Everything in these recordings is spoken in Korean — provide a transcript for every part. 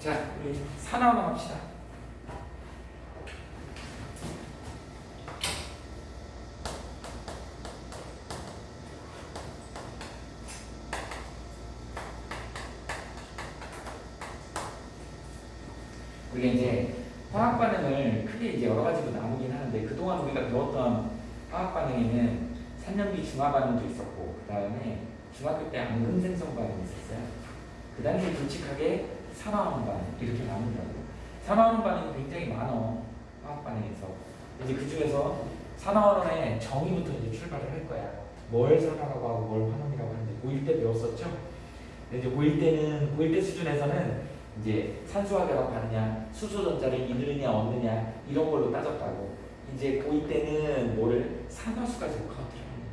자, 우리 산화원화 합시다. 우리가 이제 화학 반응을 크게 이제 여러 가지로 나누긴 하는데 그동안 우리가 배웠던 화학 반응에는 산염비 중화 반응도 있었고 그 다음에 중학교 때 앙금 생성 반응이 있었어요. 그 다음에 굵직하게 산화원 반응 이렇게 나누더라고요. 산화원 반응이 굉장히 많아 화학 반응에서. 이제 그 중에서 산화원의 정의부터 이제 출발을 할 거야. 뭘 산화라고 하고 뭘 환원이라고 하는지 고1 때 배웠었죠. 근데 이제 고1 때 수준에서는 이제 산소와 결합하느냐, 수소 전자를 잃느냐 얻느냐 이런 걸로 따졌다고. 이제 고2 때는 뭐를 산화수 가지고 카운트를 합니다.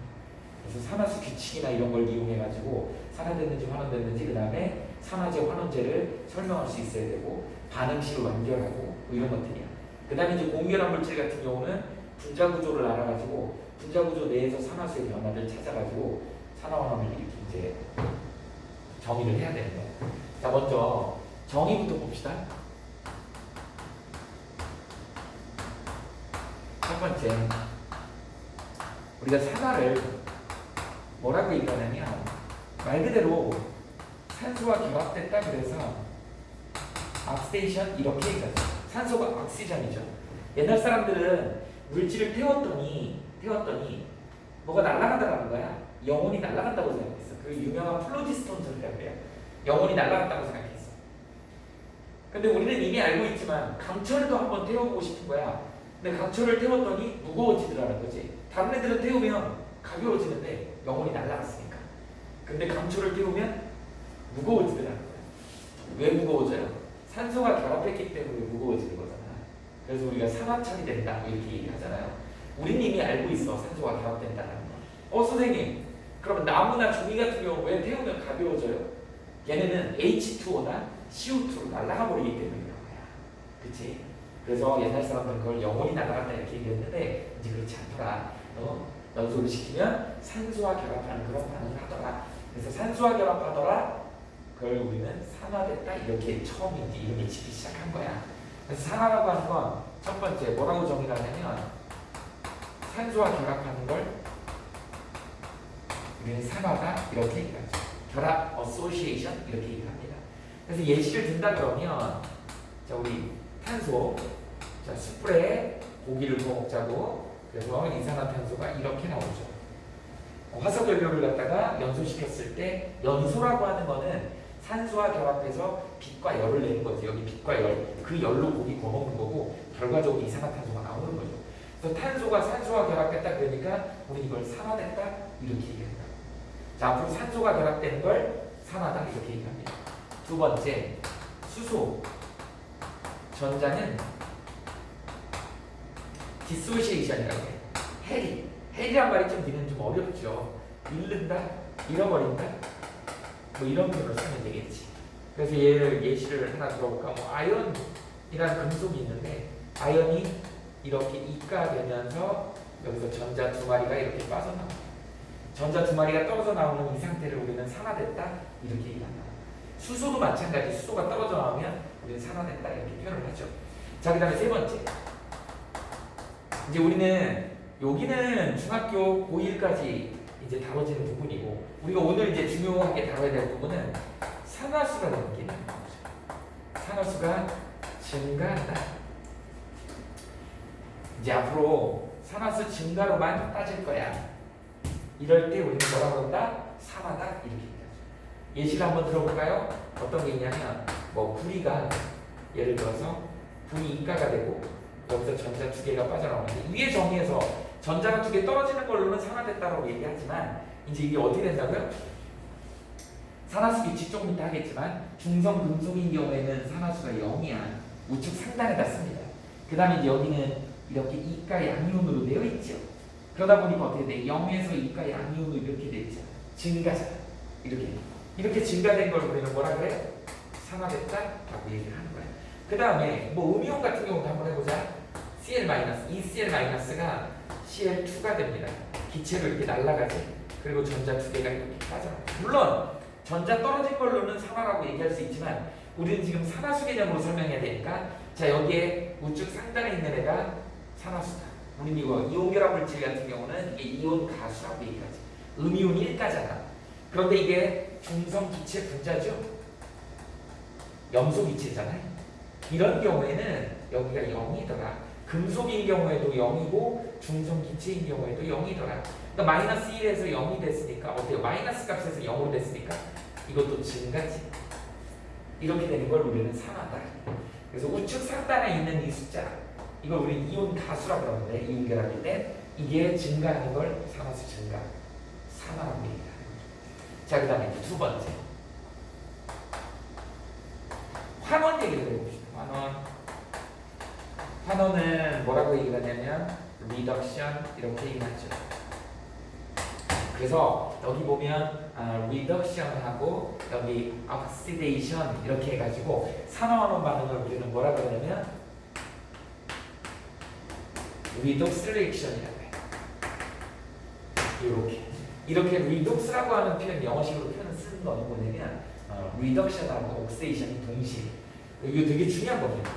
그래서 산화수 규칙이나 이런 걸 이용해 가지고 산화됐는지 환원됐는지 그 다음에 산화제 환원제를 설명할 수 있어야 되고 반응식을 완결하고 뭐 이런 것들이야. 그 다음에 이제 공결합 물질 같은 경우는 분자 구조를 알아가지고 분자 구조 내에서 산화수의 변화를 찾아가지고 산화환원을 이렇게 이제 정의를 해야 되는 거야. 자, 먼저 정의부터 봅시다. 첫 번째, 우리가 산화를 뭐라고 얘기하냐면 말 그대로 산소와 결합됐다 그래서 옥시데이션 이렇게 얘기하죠. 산소가 옥시전이죠. 옛날 사람들은 물질을 태웠더니 뭐가 날아간다는 거야. 영혼이 날아간다고 생각했어. 그 유명한 플로지스톤 소리라고 해요. 영혼이 날아간다고 생각했어. 근데 우리는 이미 알고 있지만 강철도 한번 태워보고 싶은 거야. 근데 강철을 태웠더니 무거워지더라는 거지. 다른 애들은 태우면 가벼워지는데 영혼이 날아갔으니까. 근데 강철을 태우면 무거워지더라는 거야. 왜 무거워져요? 산소가 결합했기 때문에 무거워지는 거잖아. 그래서 우리가 산화철이 된다 이렇게 얘기하잖아요. 우린 이미 알고 있어. 산소가 결합된다는 거. 선생님, 그러면 나무나 종이 같은 경우 왜 태우면 가벼워져요? 얘네는 H2O나 CO2로 날아가 버리기 때문에 그런 거야. 그치? 그래서 옛날 사람들은 그걸 영혼이 날아간다 이렇게 얘기했는데 이제 그렇지 않더라. 연소를 시키면 산소와 결합하는 그런 반응을 하더라. 그래서 산소와 결합하더라. 그걸 우리는 산화됐다 이렇게 처음 이제 이름이 짓기 시작한 거야. 그래서 산화라고 하는 건 첫 번째 뭐라고 정의를 하냐면 산소와 결합하는 걸 우리는 산화다 이렇게 얘기하죠. 결합, 어소시에이션 이렇게 얘기합니다. 그래서 예시를 든다 그러면 자 우리 탄소, 자 숯불에 고기를 구워 먹자고. 그래서 이산화탄소가 이렇게 나오죠. 화석 연료를 갖다가 연소시켰을 때 연소라고 하는 거는 산소와 결합해서 빛과 열을 내는 거지. 여기 빛과 열, 그 열로 고기 구워 먹는 거고 결과적으로 이산화탄소가 나오는 거죠. 그래서 탄소가 산소와 결합했다 그러니까 우리 이걸 산화됐다 이렇게 얘기한다. 자, 앞으로 산소가 결합되는 걸 산화다 이렇게 얘기합니다. 두 번째, 수소 전자는 디소시에이션이라고 해요. 해리란 말이 좀 들으면 좀 어렵죠. 잃는다, 잃어버린다, 뭐 이런 표현을 쓰면 되겠지. 그래서 예시를 하나 들어볼까? 뭐 아연이라는 금속이 있는데 아연이 이렇게 이가 되면서 여기서 전자 두 마리가 이렇게 빠져나옵니다. 전자 두 마리가 떨어져 나오는 이 상태를 우리는 산화됐다 이렇게 얘기한다. 수소도 마찬가지. 수소가 떨어져 나오면 우리는 산화됐다 이렇게 표현을 하죠. 자, 그 다음에 세 번째. 이제 우리는 여기는 중학교 고1까지 이제 다뤄지는 부분이고 우리가 오늘 이제 중요하게 다뤄야 될 부분은 산화수가 되는 거죠. 산화수가 증가한다. 이제 앞으로 산화수 증가로만 따질 거야. 이럴 때 우리는 뭐라고 한다? 산화다 이렇게 얘기하죠. 예시를 한번 들어볼까요? 어떤 게 있냐면 뭐 구리가 예를 들어서 구리이가가 되고 여기서 전자 두 개가 빠져나오는데 위에 정의에서 전자가 두 개 떨어지는 걸로는 산화됐다고 얘기하지만 이제 이게 어떻게 된다고요? 산화수 규칙 조금 이따 하겠지만 중성 금속인 경우에는 산화수가 0이야. 우측 상단에다 씁니다. 그 다음에 이제 여기는 이렇게 이가 양이온으로 되어 있죠. 그러다 보니까 어떻게 돼? 0에서 이가 양이온으로 이렇게 되어 있잖아. 증가잖아. 이렇게 증가된 걸 우리는 뭐라 그래? 산화됐다라고 얘기를 하는 거야. 그 다음에 뭐 음이온 같은 경우도 한번 해보자. Cl-, 이 Cl-가 Cl2가 됩니다. 기체로 이렇게 날아가지. 그리고 전자 두 개가 이렇게 빠져나가요. 물론 전자 떨어진 걸로는 산화라고 얘기할 수 있지만 우리는 지금 산화수 개념으로 설명해야 되니까 자 여기에 우측 상단에 있는 애가 산화수다. 우린 이거 이온결합 물질 같은 경우는 이게 이온 가수라고 얘기하지. 음이온이 1가잖아. 그런데 이게 중성 기체 분자죠. 염소 기체잖아요. 이런 경우에는 여기가 0이더라. 금속인 경우에도 0이고 중성 기체인 경우에도 0이더라. 그러니까 마이너스 1에서 0이 됐으니까 어때요? 마이너스 값에서 0으로 됐으니까 이것도 증가지. 이렇게 되는 걸 우리는 산화다. 그래서 우측 상단에 있는 이 숫자 이걸 우리 이온 가수라고 그러는데 이온 결합일 때 이게 증가하는 걸 산화수 증가 산화라고 얘기하는 거죠. 자, 그 다음에 두 번째 환원 얘기를 해봅시다. 환원은 뭐라고 얘기를 하냐면 리덕션 이렇게 얘기하죠. 그래서 여기 보면 리덕션하고 여기 억시데이션 이렇게 해가지고 산화환원 반응을 우리는 뭐라고 하냐면 리독스 리액션이라고 해요. 이렇게 리독스라고 하는 표현 영어식으로 표현을 쓰는 거는 뭐냐면 리덕션하고 옥시데이션이 동시에 이거 되게 중요한 겁니다.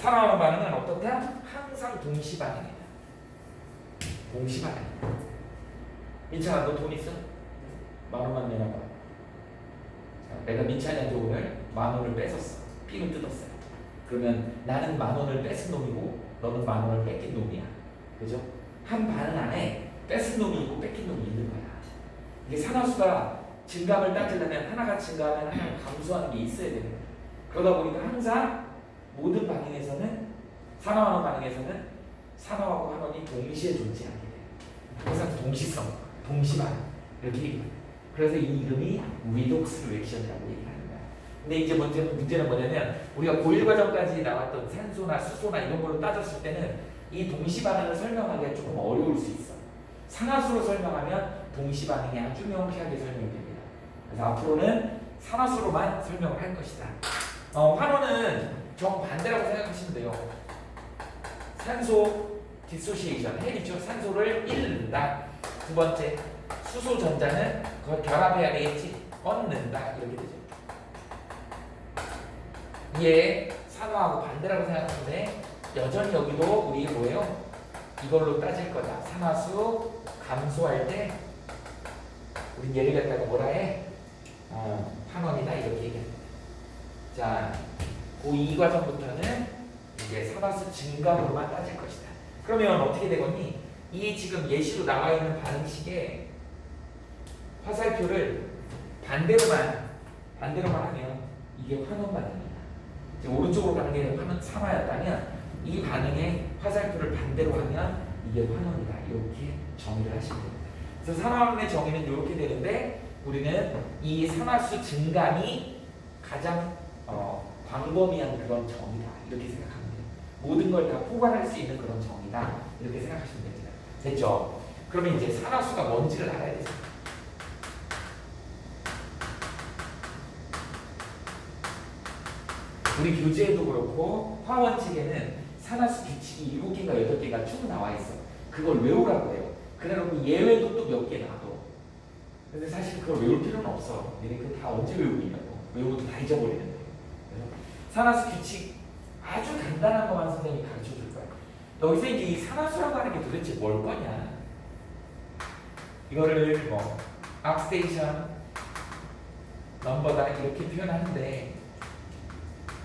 산화환원 반응은 어떻다? 항상 동시 반응이다. 동시 반응. 민찬아 너 돈 있어? 10,000원만 내놔봐. 내가 민찬이한테 오늘 10,000원을 뺏었어. 삥을 뜯었어요. 그러면 나는 10,000원을 뺏은 놈이고 너는 10,000원을 뺏긴 놈이야. 그죠? 한 반응 안에 뺏은 놈이 있고 뺏긴 놈이 있는 거야. 이게 산화수가 증감을 따지려면 하나가 증가하면 하나가 감소하는 게 있어야 되는 거야. 그러다 보니까 항상 모든 반응에서는 산화환원 반응에서는 산화하고 환원이 동시에 존재하게 돼요. 항상 동시성, 동시반응 이렇게 얘기해요. 그래서 이 이름이 리독스 리액션이라고 얘기하는 거야. 근데 이제 문제는 뭐냐면 우리가 고1 과정까지 나왔던 산소나 수소나 이런 걸로 따졌을 때는 이 동시반응을 설명하기가 조금 어려울 수 있어. 산화수로 설명하면 동시반응이 아주 명쾌하게 설명이 됩니다. 그래서 앞으로는 산화수로만 설명을 할 것이다. 환원은 정반대라고 생각하시면 돼요. 산소 디소시에이션 해리죠. 산소를 잃는다. 두 번째 수소 전자는 그걸 결합해야 되겠지. 얻는다. 이렇게 되죠. 이게 산화하고 반대라고 생각하는데 여전히 여기도 우리 뭐예요? 이걸로 따질 거다. 산화수 감소할 때 우린 얘를 갖다가 뭐라 해? 환원이다 이렇게 얘기합니다. 자, 고2 과정부터는 이제 산화수 증감으로만 따질 것이다. 그러면 어떻게 되겠니? 이 지금 예시로 나와 있는 반응식에 화살표를 반대로만 하면 이게 환원 반응이다. 이제 오른쪽으로 가는 게 산화였다면 이 반응에 화살표를 반대로 하면 이게 환원이다. 이렇게 정의를 하시면 됩니다. 그래서 산화환원의 정의는 이렇게 되는데 우리는 이 산화수 증감이 가장 광범위한 그런 정의다. 이렇게 생각하면 돼요. 모든 걸 다 포괄할 수 있는 그런 정의다. 이렇게 생각하시면 됩니다. 됐죠? 그러면 이제 산화수가 뭔지를 알아야 되죠. 우리 교재에도 그렇고 화원책에는 산화수 규칙이 7개인가 8개가 쭉 나와 있어. 그걸 외우라고 해요. 그래놓고 예외도 또 몇 개 놔둬. 근데 사실 그걸 외울 필요는 없어. 얘네 그거 다 언제 외우냐고. 외우고도 다 잊어버리는데. 산화수 규칙 아주 간단한 것만 선생님이 가르쳐 줄 거야. 여기서 이제 이 산화수라고 하는 게 도대체 뭘 거냐. 이거를 뭐 옥시데이션 넘버다 이렇게 표현하는데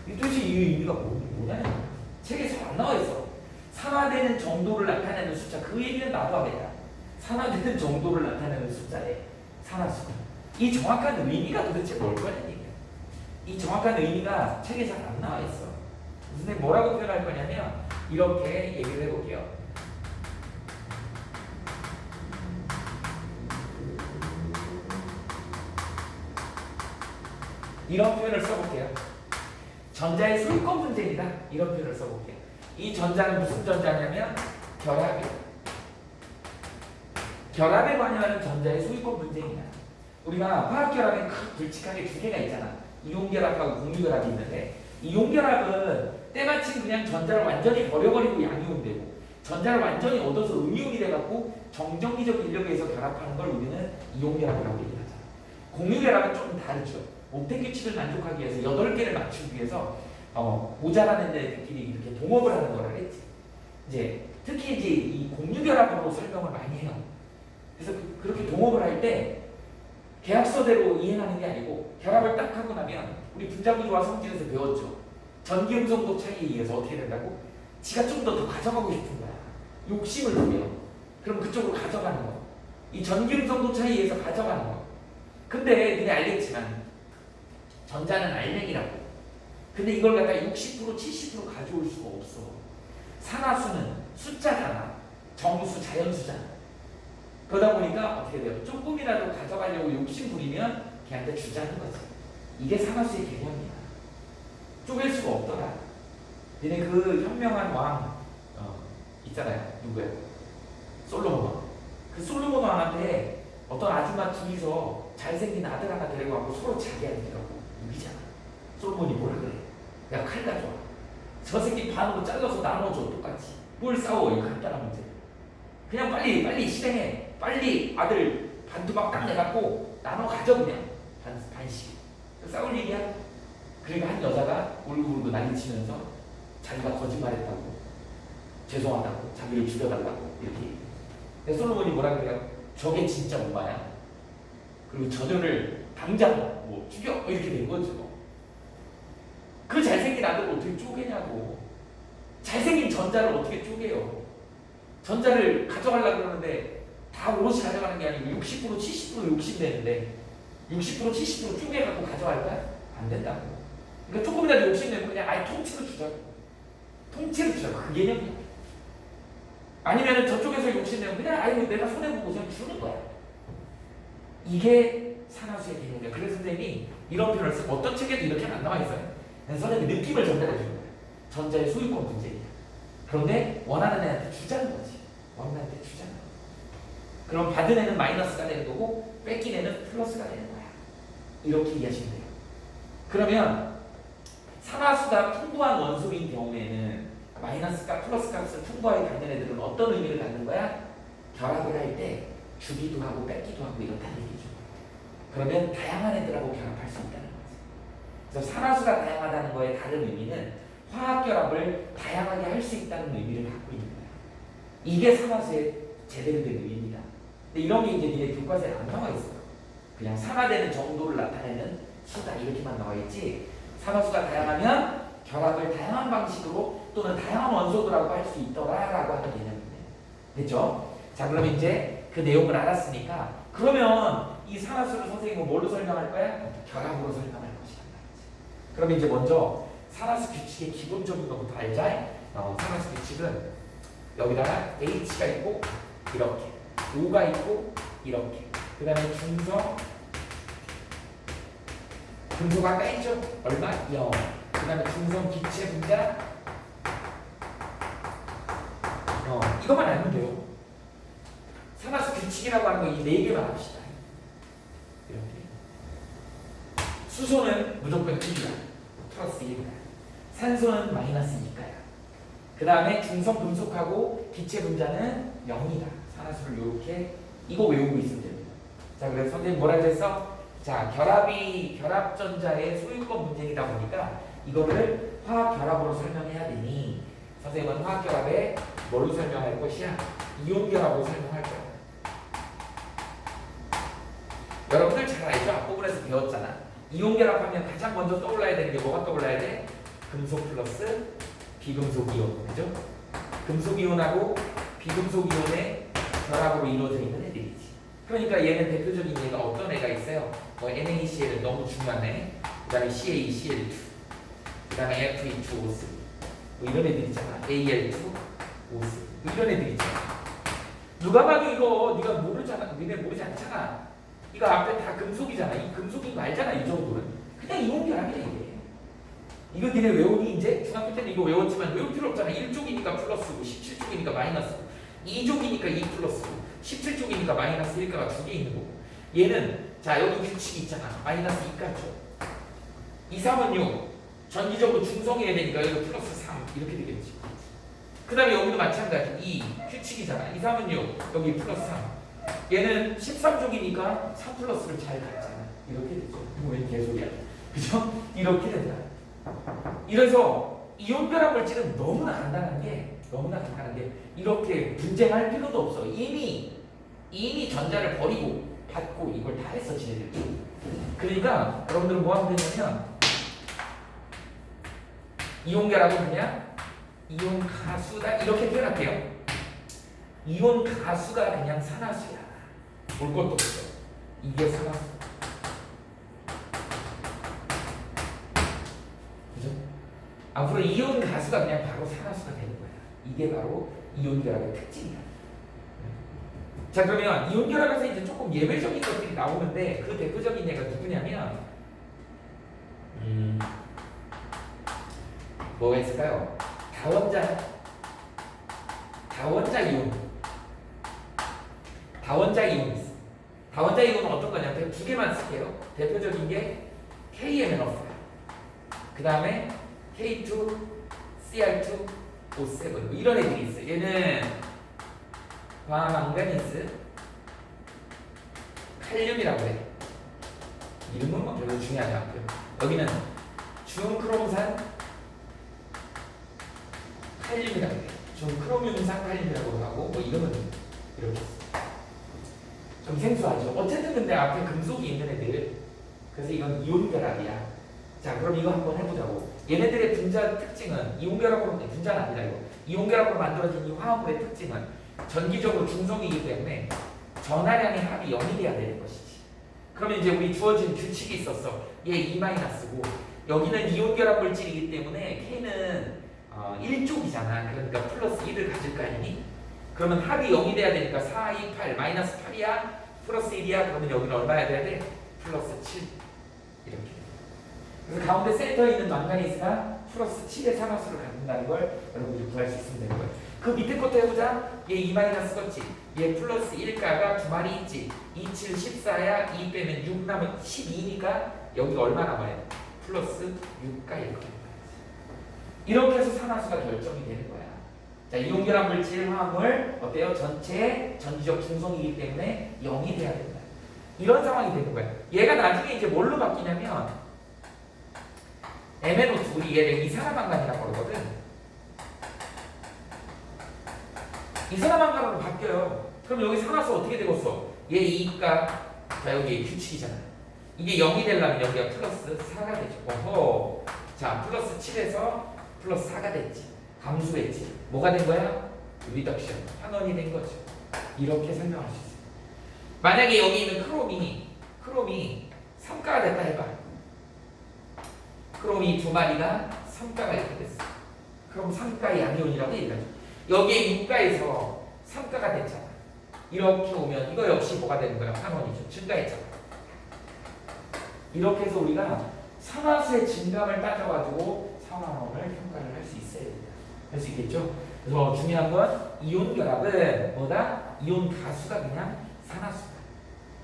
도대체 이 의미가 뭐냐면 책에 잘 안 나와 있어. 산화되는 정도를 나타내는 숫자 그 얘기는 나도 하겠다. 산화되는 정도를 나타내는 숫자에 산화수가 이 정확한 의미가 도대체 뭘 거냐는 얘기야. 이 정확한 의미가 책에 잘 안 나와 있어. 선생님 뭐라고 표현할 거냐면 이렇게 얘기를 해볼게요. 이런 표현을 써볼게요. 전자의 소유권 분쟁이다. 이런 표현을 써볼게요. 이 전자는 무슨 전자냐면 결합이다. 결합에 관여하는 전자의 소유권 분쟁이다. 우리가 화학결합에 굵직하게 두 개가 있잖아. 이온결합하고 공유결합이 있는데 이온결합은 때마침 그냥 전자를 완전히 버려버리고 양이온되고 전자를 완전히 얻어서 음이온이 돼갖고 정전기적 인력에 의해서 결합하는 걸 우리는 이온결합이라고 얘기하잖아. 공유결합은 조금 다르죠. 옥텟 규칙을 만족하기 위해서 8개를 맞추기 위해서 모자라는 애들끼리 이렇게 동업을 하는 거를 했지. 이제 특히 이제 이 공유결합으로 설명을 많이 해요. 그래서 그렇게 동업을 할 때 계약서대로 이행하는 게 아니고 결합을 딱 하고 나면 우리 분자구조와 성질에서 배웠죠. 전기음성도 차이에 의해서 어떻게 된다고? 지가 좀 더 가져가고 싶은 거야. 욕심을 부려. 그럼 그쪽으로 가져가는 거. 이 전기음성도 차이에 의해서 가져가는 거. 근데 니네 알겠지만 전자는 알맹이라고. 근데 이걸 갖다 60% 70% 가져올 수가 없어. 산화수는 숫자잖아. 정수 자연수잖아. 그러다 보니까 어떻게 돼요? 조금이라도 가져가려고 욕심 부리면 걔한테 주자는 거지. 이게 산화수의 개념이야. 쪼갤 수가 없더라. 니네 그 현명한 왕 있잖아요. 누구야? 솔로몬 왕. 그 솔로몬 왕한테 어떤 아줌마 둘이서 잘생긴 아들 하나 데리고 와서 서로 자기하더라고. 이기잖아. 솔로몬이 뭐라 그래? 야, 칼 가져와. 저 새끼 반으로 잘라서 나눠줘. 똑같이. 뭘 싸워? 이거 간단한 문제. 그냥 빨리 실행해. 빨리 아들 반토막 딱 내갖고 나눠 가져 그냥. 반씩. 싸울 일이야. 그러니까 한 여자가 울고울고 난리치면서 자기가 거짓말했다고, 죄송하다고, 자기를 죽여달라고 이렇게. 근데 솔로몬이 뭐라 그래요? 저게 진짜 엄마야. 그리고 저녀를 당장 뭐 죽여 이렇게 된 거죠. 그 잘생긴 아들을 어떻게 쪼개냐고. 잘생긴 전자를 어떻게 쪼개요? 전자를 가져가려고 그러는데 다 오롯이 가져가는 게 아니고 60% 70% 욕심내는데 60% 70% 쪼개갖고 가져갈 거야? 안 된다고. 그러니까 조금이라도 욕심내면 그냥 아예 통째로 주자고. 통째로 주자고. 그 개념이야. 아니면 저쪽에서 욕심내면 그냥 아예 내가 손해보고 그냥 주는 거야. 이게 산화수의 개념이야. 그래서 선생님이 이런 표현을 쓰고 어떤 책에도 이렇게는 안 나와 있어요. 선생님이 느낌을 전달해 주는 거야. 전자의 소유권 문제이야. 그런데 원하는 애한테 주자는 거지. 원하는 애한테 주자는 거야. 그럼 받은 애는 마이너스가 되는 거고 뺏긴 애는 플러스가 되는 거야. 이렇게 이해하시면 돼요. 그러면 산화수가 풍부한 원소인 경우에는 마이너스 값, 플러스 값을 풍부하게 갖는 애들은 어떤 의미를 갖는 거야? 결합을 할 때 주기도 하고 뺏기도 하고 이렇다는 얘기죠. 그러면 다양한 애들하고 결합할 수 있다는 거지. 그래서 산화수가 다양하다는 거의 다른 의미는 화학 결합을 다양하게 할 수 있다는 의미를 갖고 있는 거야. 이게 산화수의 제대로 된 의미입니다. 근데 이런 게 이제 니네 교과서에 안 나와 있어요. 그냥 산화되는 정도를 나타내는 수다 이렇게만 나와 있지. 산화수가 다양하면 결합을 다양한 방식으로 또는 다양한 원소들하고 할 수 있더라라고 하는 개념인데, 됐죠? 자, 그럼 이제 그 내용을 알았으니까 그러면 이 산화수를 선생님은 뭘로 설명할 거야? 결합으로 설명할 것이다. 그럼 이제 먼저 산화수 규칙의 기본적인 것부터 알자. 산화수 규칙은 여기다가 H가 있고 이렇게, O가 있고 이렇게, 그 다음에 중성 금속 아까 했죠? 얼마? 0. 그 다음에 중성 기체 분자 이것만 알면 돼요. 산화수 규칙이라고 하는 거 이 4개만 합시다. 이렇게. 수소는 무조건 1이야. 플러스 1이야. 산소는 마이너스 2가야. 그 다음에 중성 금속하고 기체 분자는 0이다. 산화수를 이렇게 이거 외우고 있으면 됩니다. 자, 그래서 선생님 뭐라 그랬어? 자, 결합전자의 소유권 문제이다 보니까 이거를 화학 결합으로 설명해야 되니 선생님은 화학 결합에 뭘로 설명할 것이야? 이온 결합으로 설명할 거야. 여러분들 잘 알죠? 앞부분에서 배웠잖아. 이온 결합하면 가장 먼저 떠올라야 되는 게 뭐가 떠올라야 돼? 금속 플러스 비금속 이온, 그죠? 금속 이온하고 비금속 이온의 결합으로 이루어져 있는 애들이지. 그러니까 얘는 대표적인 얘가 어떤 애가 있어요? 뭐 NaCl은 너무 중요하네. 그 다음에 CaCl2, 그 다음에 Fe2O3 뭐 이런 애들 있잖아. Al2O3 뭐 이런 애들 있잖아. 누가 봐도 이거 네가 모르잖아. 니네 모르지 않잖아. 이거 앞에 다 금속이잖아. 이 금속인 거 알잖아. 이 정도는 그냥 이온 결합이야 이게. 이거 니네 외우니 이제 중학교 때는 이거 외웠지만 외울 필요 없잖아. 1쪽이니까 플러스고 17쪽이니까 마이너스고 2쪽이니까 2 플러스고 17쪽이니까 마이너스 1가가 2개 있는 거고, 얘는 자 여기 규칙이 있잖아. 마이너스 2가죠. 2, 3은 6. 전기적으로 중성해야 되니까 여기 플러스 3 이렇게 되겠지. 그 다음에 여기도 마찬가지. 2 규칙이잖아. 2, 3은 6. 여기 플러스 3. 얘는 13족이니까 3 플러스를 잘 갔잖아. 이렇게 되죠. 이거 왜 개소리야? 그죠? 이렇게 된다. 이래서 이온결합 물질은 너무나 간단한 게 이렇게 분쟁할 필요도 없어. 이미 전자를 버리고 받고 이걸 다 했어, 지네들이. 그러니까 여러분들은 뭐 하면 되냐면 이온결합은 그냥 이온 가수다 이렇게 표현할게요. 이온 가수가 그냥 산화수야. 볼 것도 없어. 이게 산화수. 그죠? 앞으로 이온 가수가 그냥 바로 산화수가 되는 거야. 이게 바로 이온 결합의 특징이야. 자, 그러면 이온 결합에서 이제 조금 예외적인 것들이 나오는데 그 대표적인 예가 누구냐면 뭐가 있을까요? 다원자 이온이 있어. 다원자 이온은 어떤 거냐면 두 개만 쓸게요. 대표적인 게 KMnO야. 그 다음에 K2, Cr2, O7 이런 애들이 있어. 얘는 과망가니스, 칼륨이라고 해. 이름은 뭐 별로 중요하지 않고요. 여기는 중크롬산 칼륨이라고 해. 중크롬윤산 칼륨이라고 하고 뭐 이름은 이렇게 있어. 좀 생소하죠. 어쨌든 근데 앞에 금속이 있는 애들. 그래서 이건 이온 결합이야. 자, 그럼 이거 한번 해보자고. 얘네들의 분자 특징은 이온 결합으로 분자는 아니다 이거. 이온 결합으로 만들어진 이 화합물의 특징은 전기적으로 중성이기 때문에 전하량의 합이 0이 돼야 되는 것이지. 그러면 이제 우리 주어진 규칙이 있었어. 얘 E-고 여기는 이온 결합 물질이기 때문에 K는 1족이잖아. 그러니까 플러스 1을 가질 거 아니니? 그러면 합이 0이 돼야 되니까 4, 2, 8, 마이너스 8이야? 플러스 1이야? 그러면 여기는 얼마야 돼야 돼? 플러스 7 이렇게. 그래서 가운데 센터에 있는 망가니스가 플러스 7의 산화수를 갖는다는 걸 여러분들이 구할 수 있으면 되는 거예요. 그 밑에 것도 해보자. 얘 2 마이너스 껐지? 얘 플러스 1가가 두 마리 있지? 2, 7, 14야? 2 빼면 6 남은 12니까 여기가 얼마 남아요? 플러스 6가 1 겁니다. 이렇게 해서 산화수가 결정이 되는 거야. 자, 이온결합 물질 화합물 어때요? 전체 전기적 중성이기 때문에 0이 돼야 된다. 이런 상황이 되는 거야. 얘가 나중에 이제 뭘로 바뀌냐면 MnO2 우리 얘를 이산화망간이라고 그러거든. 이산화망간으로 바뀌어요. 그럼 여기 산화수 어떻게 되겠어? 얘 2가 자 여기 규칙이잖아. 이게 0이 되려면 여기가 플러스 4가 되죠. 어허. 자, 플러스 7에서 플러스 4가 됐지. 감소했지. 뭐가 된 거야? 리덕션. 환원이 된 거죠. 이렇게 설명할 수 있어요. 만약에 여기 있는 크롬이 3가가 됐다 해봐. 크롬이 두 마리가 3가가 이렇게 됐어. 그럼 3가의 양이온이라고 얘기하죠. 여기에 6가에서 3가가 됐잖아. 이렇게 오면 이거 역시 뭐가 되는 거야? 환원이죠. 증가했잖아. 이렇게 해서 우리가 산화수의 증감을 따져가지고 산화원을 평가를 할 수 있어야 된다. 할 수 있겠죠? 그래서 중요한 건 이온 결합은 뭐다? 이온 가수가 그냥 산화수다.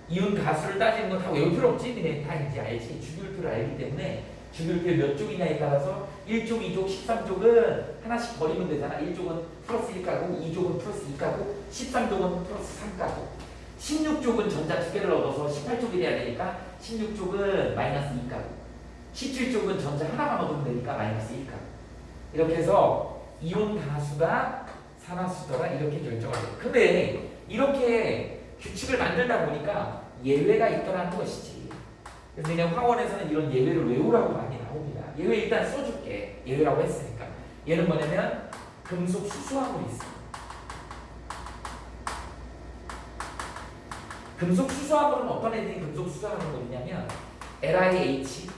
이온 가수를 따지는 건 다 외울 필요 없지? 근데 다 이제 알지. 주기율표를 알기 때문에 주기율표 몇 쪽이냐에 따라서 1쪽, 2쪽, 13쪽은 하나씩 버리면 되잖아. 1쪽은 플러스 1가고 2쪽은 플러스 2가고 13쪽은 플러스 3가고 16쪽은 전자 두 개를 얻어서 18쪽이 돼야 되니까 16쪽은 마이너스 2가고 17쪽은 전자 하나만 얻으면 되니까 마이너스 1가고 이렇게 해서 이온 가수가 산화수더라 이렇게 결정을 해요. 근데 이렇게 규칙을 만들다 보니까 예외가 있더라는 것이지. 그래서 그냥 화원에서는 이런 예외를 외우라고 많이 나옵니다. 예외 일단 써줄게. 예외라고 했으니까. 얘는 뭐냐면 금속 수소화물이 있어. 금속 수소화물은 어떤 애들이 금속 수소화물을 있냐면 LiH,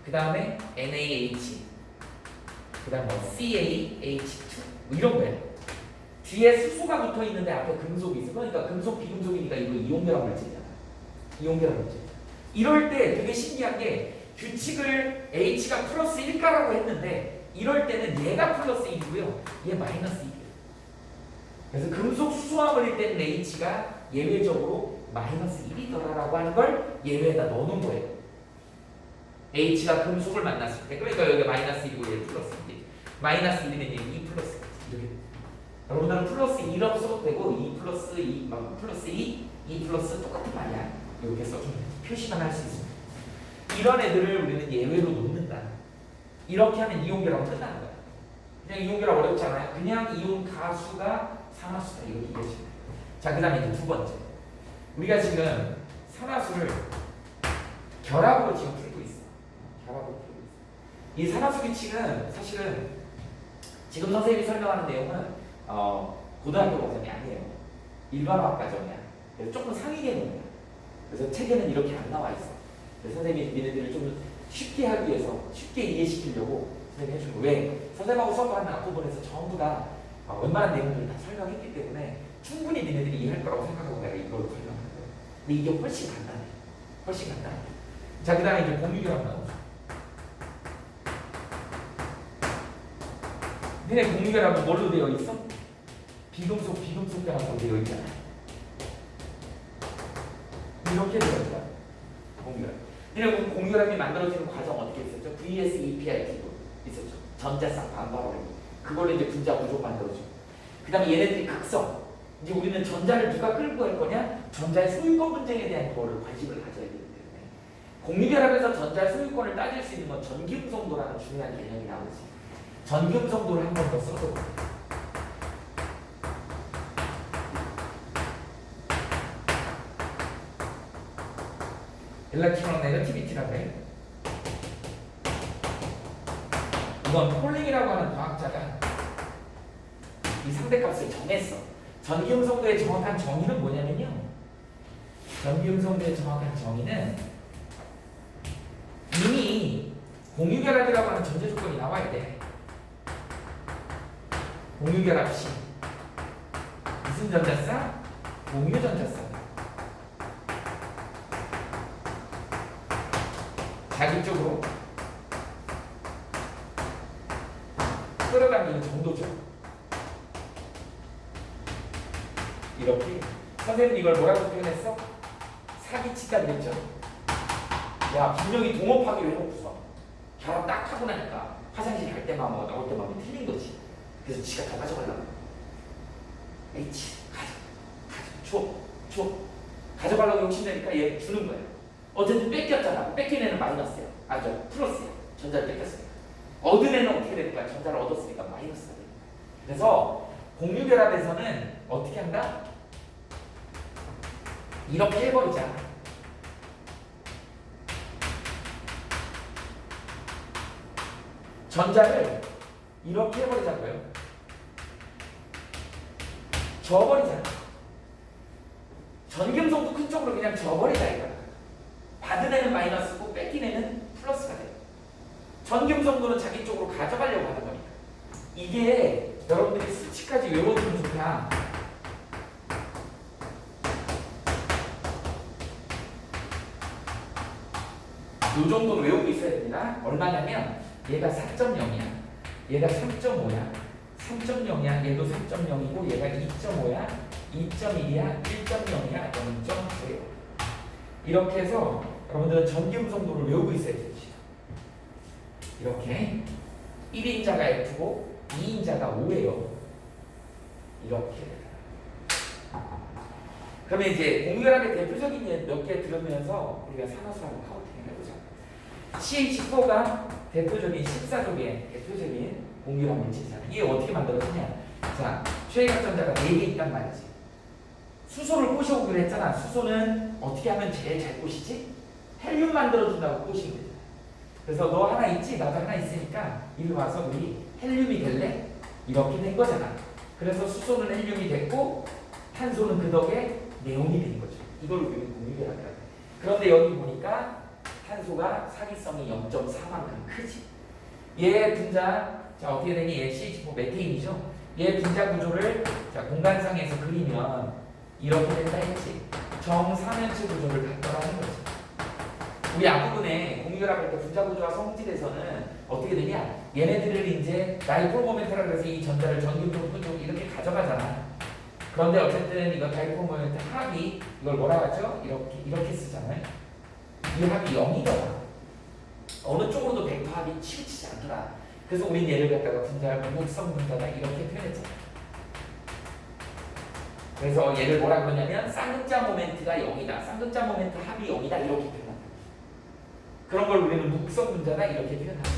그 다음에 NaH, 그 다음 뭐 CaH2 뭐 이런 거야. 뒤에 수소가 붙어 있는데 앞에 금속이 있어. 그러니까 금속 비금속이니까 이거 이온결합 물질이잖아. 이온결합 물질. 이럴 때 되게 신기한 게 규칙을 H가 플러스 1가라고 했는데 이럴 때는 얘가 플러스 1이고요. 얘 마이너스 1이에요. 그래서 금속 수소화물일 때는 H가 예외적으로 마이너스 1이더라라고 하는 걸 예외에다 넣어놓은 거예요. H가 금속을 만났을 때 그러니까 여기 마이너스 1이고 얘 플러스 1. 마이너스 1이면 얘 2 플러스 1. 이렇게 여러분들은 플러스 2라고 써도 되고 2 플러스 2, 플러스 2 플러스 똑같은 말이야. 이렇게 써주면 표시만 할 수 있습니다. 이런 애들을 우리는 예외로 놓는다. 이렇게 하면 이온결합은 끝나는 거야. 그냥 이온결합 어렵지 않아요? 그냥 이온 가수가 산화수다 이렇게 이해하시면 돼요. 자, 그 다음에 이제 두 번째. 우리가 지금 산화수를 결합으로 지금 풀고 있어. 결합으로 풀고 있어. 이 산화수 규칙은 사실은 지금 선생님이 설명하는 내용은 고등학교 과정이 아니에요. 일반화학 과정이야. 그래서 조금 상위 개념이야. 그래서 책에는 이렇게 안 나와 있어. 그래서 선생님이 니네들을 좀 쉽게 하기 위해서 쉽게 이해시키려고 선생님이 해준 거. 왜? 선생님하고 수업하는 앞부분에서 전부 다 웬만한 내용들을 다 설명했기 때문에 충분히 니네들이 이해할 거라고 생각하고 내가 이걸 설명하는 거예요. 근데 이게 훨씬 간단해. 훨씬 간단해. 자, 그 다음에 이제 공유결합 나오죠. 니네 공유결합은 뭘로 되어 있어? 비금속 결합으로 되어 있잖아. 이렇게 되어 있다. 공유결합. 니네 공유결합이 만들어지는 과정 어떻게 있었죠? VSEPIT도 있었죠. 전자쌍 반발원리. 그걸로 이제 분자 구조 만들어지고. 그 다음에 얘네들이 극성. 이제 우리는 전자를 누가 끌고 갈 거냐? 전자의 소유권 분쟁에 대한 거를 관심을 가져야 되기 때문에 공유결합에서 전자의 소유권을 따질 수 있는 건 전기음성도라는 중요한 개념이 나오지. 전기음성도를 한 번 더 써도 일렉트론 네거티비티라고 해요. 이건 폴링이라고 하는 과학자가 이 상대값을 정했어. 전기음성도의 정확한 정의는 뭐냐면요. 전기음성도의 정확한 정의는 이미 공유결합이라고 하는 전제 조건이 나와야 돼. 공유결합 시 무슨 전자쌍? 공유전자쌍. 자기 쪽으로 끌어당기는 정도죠. 이렇게 선생님 이걸 뭐라고 표현했어? 사기치다 그랬죠. 야, 분명히 동업하기로 해놓고서 결합 딱 하고 나니까 화장실 갈 때만 나올 때만 틀린 거지. 그래서 지가 더 가져가려고. H 줘. 가져가려고 욕심내니까 얘 주는 거야. 어쨌든 뺏겼잖아. 뺏긴 애는 마이너스야. 플러스야. 전자를 뺏겼으니까. 얻은 애는 어떻게 되는 거야? 전자를 얻었으니까 마이너스가 돼. 그래서 공유결합에서는 어떻게 한다? 이렇게 해버리자. 전자를 이렇게 해버리자고요. 저어버리자. 전기음성도 큰 쪽으로 그냥 저어버리자 이거야. 받은 애는 마이너스고 뺏긴 애는 플러스가 돼. 전기음성도는 자기 쪽으로 가져가려고 하는 거니까. 이게 여러분들이 수치까지 외워두면 좋다. 이 정도는 외우고 있어야 됩니다. 얼마냐면 얘가 4.0이야. 얘가 3.5야. 3.0이야. 얘도 3.0이고 얘가 2.5야. 2.1이야. 1.0이야. 0.9예요. 이렇게 해서 여러분들은 전기음성도를 외우고 있어야 됩니다. 이렇게 1인자가 F고 2인자가 O예요. 이렇게. 그러면 이제 공유결합의 대표적인 예 몇 개 들으면서 우리가 산화수 한번 카운팅 해보자. CH4가 대표적인 14족의 대표적인 공유결합 물질이잖아. 이게 어떻게 만들어지냐? 자, 최외각전자가 4개 있단 말이지. 수소를 꼬셔오기로 했잖아. 수소는 어떻게 하면 제일 잘 꼬시지? 헬륨 만들어준다고 꼬시면 되잖아. 그래서 너 하나 있지? 나도 하나 있으니까 이리 와서 우리 헬륨이 될래? 이렇게 된 거잖아. 그래서 수소는 헬륨이 됐고 탄소는 그 덕에 네온이 된 거죠. 이걸 우리는 공유결합이라고 해. 그런데 여기 보니까 탄소가 사기성이 0.4만큼 크지. 얘 분자, 자 어떻게 되니? 얘 CH4 메테인이죠. 얘 분자 구조를 자 공간상에서 그리면 이렇게 된다 했지. 정삼면체 구조를 갖더라는 거지. 우리 앞부분에 공유결합할 때 분자 구조와 성질에서는 어떻게 되냐? 얘네들을 이제 다이폴 모멘트라고 해서 이 전자를 전기음성 끈적 이렇게 가져가잖아. 그런데 어쨌든 이거 다이폴 모멘트 합이 이걸 뭐라 하죠? 이렇게 쓰잖아요. 이 합이 0이더라. 어느 쪽으로도 벡터 합이 치우치지 않더라. 그래서 우린 얘를 갖다가 분자를 무극성 분자다 이렇게 표현했잖아. 그래서 얘를 뭐라 그러냐면 쌍극자 모멘트가 0이다. 쌍극자 모멘트 합이 0이다. 이렇게 표현한다. 그런 걸 우리는 묵성 분자다 이렇게 표현합니다.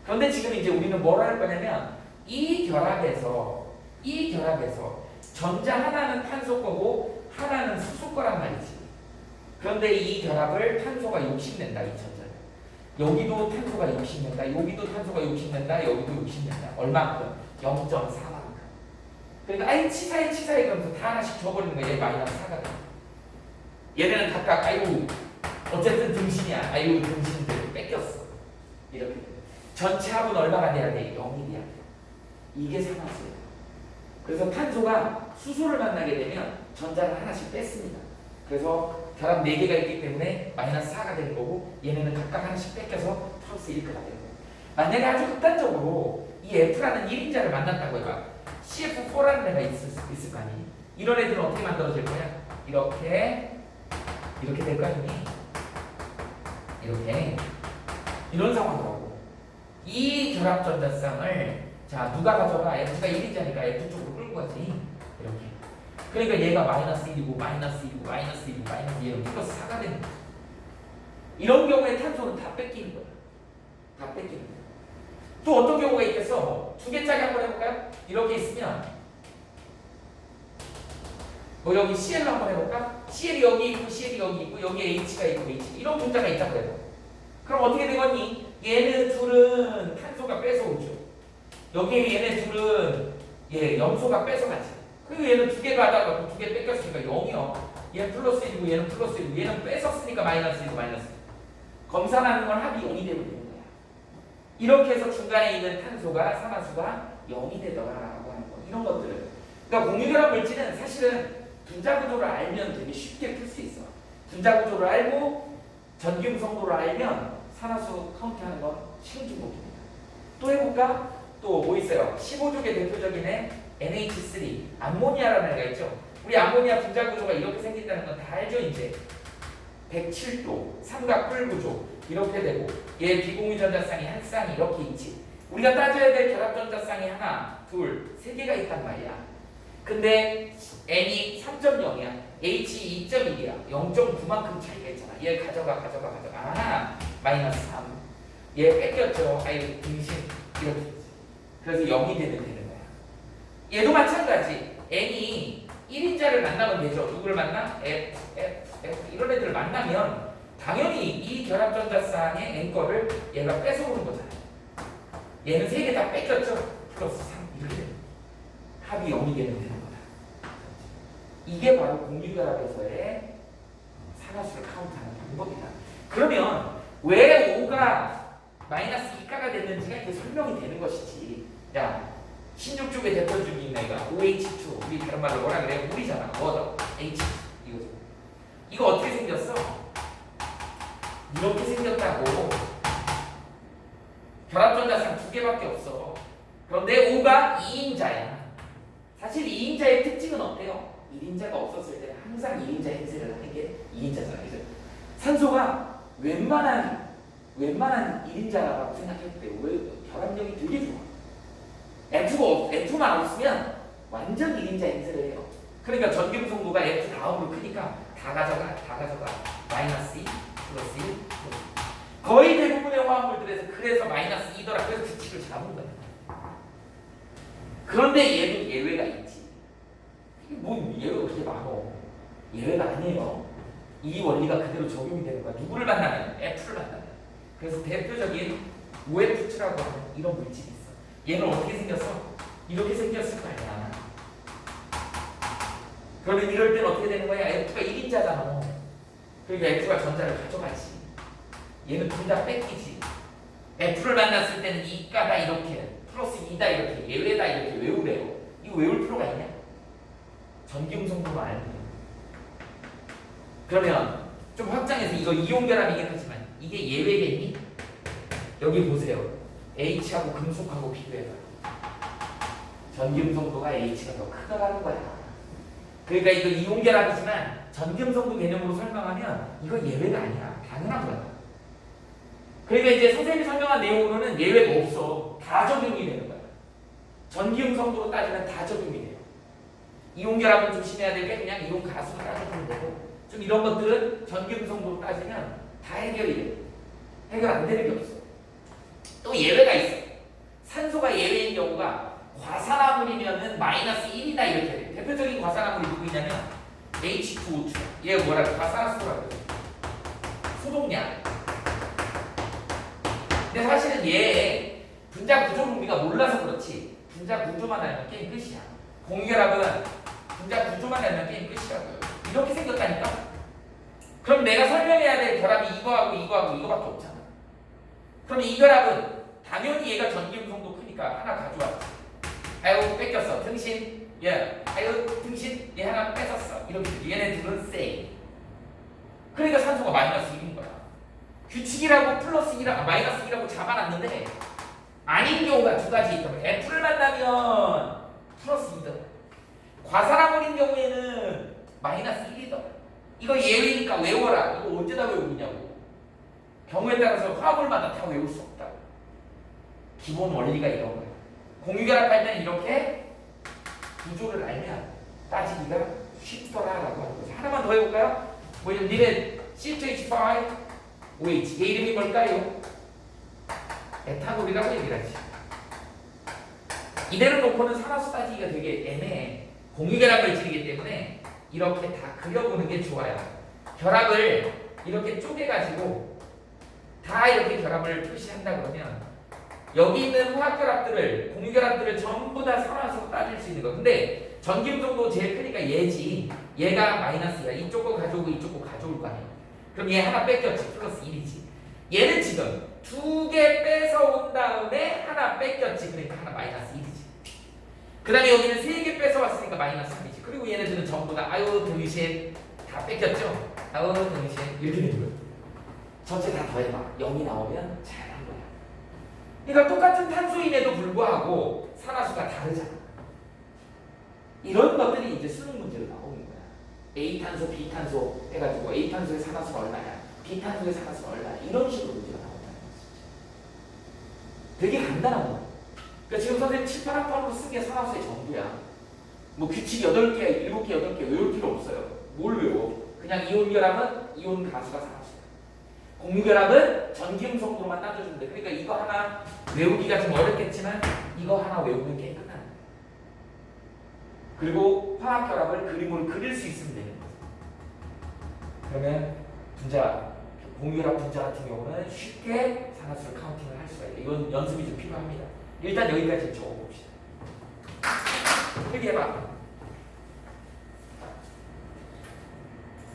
그런데 지금 이제 우리는 뭘 할 거냐면 이 결합에서 전자 하나는 탄소 거고 하나는 수소 거란 말이지. 그런데 이 결합을 탄소가 욕심낸다. 이 전자를. 여기도 탄소가 욕심낸다. 여기도 탄소가 욕심낸다. 여기도 욕심낸다. 얼마큼? 0.4만큼. 그러니까 아이 치사해 그러면서 다 하나씩 줘버리는 거야. 얘 마이너스 4가 돼. 얘네는 각각 아이고 어쨌든 등신이야. 아이고 등신들 뺏겼어. 이렇게 돼. 전체 합은 얼마가 돼야 돼? 0이 돼야 돼. 이게 산화수예요. 그래서 탄소가 수소를 만나게 되면 전자를 하나씩 뺐습니다. 그래서 결합 4개가 있기 때문에 마이너스 4가 되는 거고 얘네는 각각 하나씩 뺏겨서 플러스 1가 되는 거예요. 만약에 아주 극단적으로 이 F라는 1인자를 만났다고 해봐. CF4라는 애가 있을 거 아니니? 이런 애들은 어떻게 만들어질 거야? 이렇게 될 거 아니니? 이렇게 이런 상황이라고. 이 결합 전자쌍을 자 누가 가져가? F가 1인자니까 F 쪽으로 끌고 가지. 이렇게. 그러니까 얘가 마이너스 1이고 마이너스 1이고 마이너스 1이고 마이너스 1이고 플러스 4가 되는 거야. 이런 경우에 탄소는 다 뺏기는 거야. 다 뺏기는 거야. 또 어떤 경우가 있겠어? 2개짜리 한번 해볼까요? 이렇게 있으면 뭐 여기 CL로 한번 해볼까? CL이 여기 있고 CL이 여기 있고 여기 H가 있고 H 이런 분자가 있다고 해요. 그럼 어떻게 되겠니? 얘네 둘은 탄소가 뺏어오죠. 여기에 얘네 둘은 염소가 뺏어가지. 그리고 얘는 2개 가다가 2개 뺏겼으니까 0이요. 얘는 플러스 1이고 얘는 플러스 1이고 얘는 뺏었으니까 마이너스 1이고 마이너스 1. 검산하는 건 합이 0이 되면 되는 거야. 이렇게 해서 중간에 있는 탄소가 산화수가 0이 되더라라고 하는 거. 이런 것들을. 그러니까 공유결합 물질은 사실은 분자 구조를 알면 되게 쉽게 풀 수 있어. 분자 구조를 알고 전기음 성도를 알면 산화수 카운트하는 건 쉬운 종목입니다. 또 해볼까? 또 뭐 있어요? 15족의 대표적인 애 NH3 암모니아라는 애가 있죠. 우리 암모니아 분자 구조가 이렇게 생긴다는 건 다 알죠 이제. 107도 삼각뿔 구조 이렇게 되고 얘 비공유 전자쌍이 한 쌍이 이렇게 있지. 우리가 따져야 될 결합 전자쌍이 하나, 둘, 3개가 있단 말이야. 근데 N이 3.0이야. H 2.1이야. 0.9만큼 차이가 있잖아. 얘 가져가. 아, 마이너스 3. 얘 뺏겼죠. 아이 등신 이렇게. 그래서 0이 되는 거야. 얘도 마찬가지. N이 1인자를 만나면 되죠. 누구를 만나? F 이런 애들을 만나면 당연히 이 결합 전자쌍의 N 거를 얘가 뺏어오는 거잖아요. 얘는 3개 다 뺏겼죠. 플러스 3 이렇게 합이 0이 되는 거다. 이게 바로 공유결합에서의 산화수를 카운트하는 방법이다. 그러면 왜 5가 마이너스 2가가 됐는지가 이제 설명이 되는 것이지. 야, 16쪽의 대표 중에 있는 애가 OH2 우리 다른 말로 뭐라 그래? 물이잖아. 워터 H 이거죠. 이거 어떻게 생겼어? 이렇게 생겼다고. 결합전자쌍 2개밖에 없어. 그런데 5가 2인자야. 사실 2인자의 특징은 어때요? 1인자가 없었을 때는 항상 2인자 행세를 하는 게 2인자잖아. 그죠? 산소가 웬만한 1인자라고 생각할 때 결합력이 되게 좋아. F만 없으면 완전 1인자 행세를 해요. 그러니까 전기음 성도가 F 다음으로 크니까 다 가져가. 마이너스 2, 플러스 1, 거의 대부분의 화합물들에서 그래서 마이너스 2더라. 그래서 규칙을 잡은 거야. 그런데 얘도 예외가 있지. 이게 뭐 예외가 그렇게 많어. 예외가 아니에요. 이 원리가 그대로 적용이 되는 거야. 누구를 만나면? F를 만나면. 그래서 대표적인 OF2라고 하는 이런 물질이 있어. 얘는 어떻게 생겼어? 이렇게 생겼을 거 아니야. 그러면 이럴 때는 어떻게 되는 거야? F가 1인자잖아. 그러니까 F가 전자를 가져가지. 얘는 둘 다 뺏기지. F를 만났을 때는 2가다 이렇게, 플러스 2다 이렇게, 예외다 이렇게 외우래요. 이거 외울 필요가 있냐? 전기음 성도만 알면 돼. 그러면 좀 확장해서 이거 이온결합이긴 하지만 이게 예외겠니? 여기 보세요. H하고 금속하고 비교해봐. 전기음 성도가 H가 더 크다라는 거야. 그러니까 이거 이온결합이지만 전기음 성도 개념으로 설명하면 이거 예외가 아니야. 당연한 거야. 그러니까 이제 선생님이 설명한 내용으로는 예외가 없어. 다 적용이 되는 거야. 전기음 성도로 따지면 다 적용이 돼요. 이온 결합은 조심해야 될 게 그냥 이온 가수로 따져주면 되고 좀 이런 것들은 전기음성도로 따지면 다 해결이 돼. 해결 안 되는 게 없어. 또 예외가 있어. 산소가 예외인 경우가 과산화물이면은 마이너스 1이다 이렇게 돼. 대표적인 과산화물이 누구냐면 H2O2. 얘가 뭐라고? 과산화수소라고 그러죠. 소독약. 근데 사실은 얘 분자 구조 우리가 몰라서 그렇지 분자 구조만 알면 게임 끝이야. 공유결합은 분자 구조만 알면 게임 끝이라고요. 이렇게 생겼다니까? 그럼 내가 설명해야 될 결합이 이거하고 이거하고 이거밖에 없잖아. 그럼 이 결합은 당연히 얘가 전기음성도 크니까 하나 가져왔지. 아유 뺏겼어. 등신. 예. 아유 등신. 얘 하나 뺏었어. 이렇게 얘네 둘은 세이. 그러니까 산소가 마이너스 1인 거야. 규칙이라고 플러스 1이라고 마이너스 1이라고 잡아놨는데 아닌 경우가 두 가지 있다고. F를 만나면 플러스 2더. 과산화물인 경우에는 마이너스 1이더. 이거 예외니까 외워라. 이거 언제 다 외우냐고. 경우에 따라서 화합물마다 다 외울 수 없다고. 기본 원리가 이런 거야. 공유결합할 때는 이렇게 구조를 알면 따지기가 쉽더라라고 하는 거죠. 하나만 더 해볼까요? 뭐냐면 니네 C2H5 OH 얘 이름이 뭘까요? 에탄올이라고 얘기를 하지. 이대로 놓고는 산화수 따지기가 되게 애매해. 공유결합 물질이기 때문에 이렇게 다 그려보는 게 좋아요. 결합을 이렇게 쪼개가지고 다 이렇게 결합을 표시한다 그러면 여기 있는 화학결합들을 공유결합들을 전부 다 산화수로 따질 수 있는 거. 근데 전기음성도 제일 크니까 얘지. 얘가 마이너스야. 이쪽 거 가져오고 이쪽 거 가져올 거 아니야. 그럼 얘 하나 뺏겼지. 플러스 1이지. 얘는 지금 두 개 뺏어온 다음에 하나 뺏겼지. 그러니까 하나 마이너스 1이지. 그 다음에 여기는 세 개 뺏어왔으니까 마이너스 3이지. 그리고 얘네들은 전부 다 아유 등신 다 뺏겼죠. 아유 등신 이렇게 되는 거야. 전체 다 더해봐. 0이 나오면 잘한 거야. 그러니까 똑같은 탄소임에도 불구하고 산화수가 다르잖아. 이런 것들이 이제 수능 문제로 나오는 거야. A탄소, B탄소 해가지고 A탄소의 산화수가 얼마야, B탄소의 산화수가 얼마야, 이런 식으로 문제가 나온다는 거지. 되게 간단한 거야. 그러니까 지금 선생님 7, 8학번으로 쓴 게 산화수의 전부야. 뭐 규칙 8개, 7개, 8개 외울 필요 없어요. 뭘 외워? 그냥 이온 결합은 이온 가수가 산화수야. 공유결합은 전기음성도로만 따져주면 돼. 그러니까 이거 하나 외우기가 좀 어렵겠지만 이거 하나 외우면 게 끝나는 거야. 그리고 화학결합을 그림으로 그릴 수 있으면 되는 거야. 그러면 분자, 공유결합 분자 같은 경우는 쉽게 산화수를 카운팅을 할 수가 있다. 이건 연습이 좀 필요합니다. 일단 여기까지 적어봅시다. 필기해봐.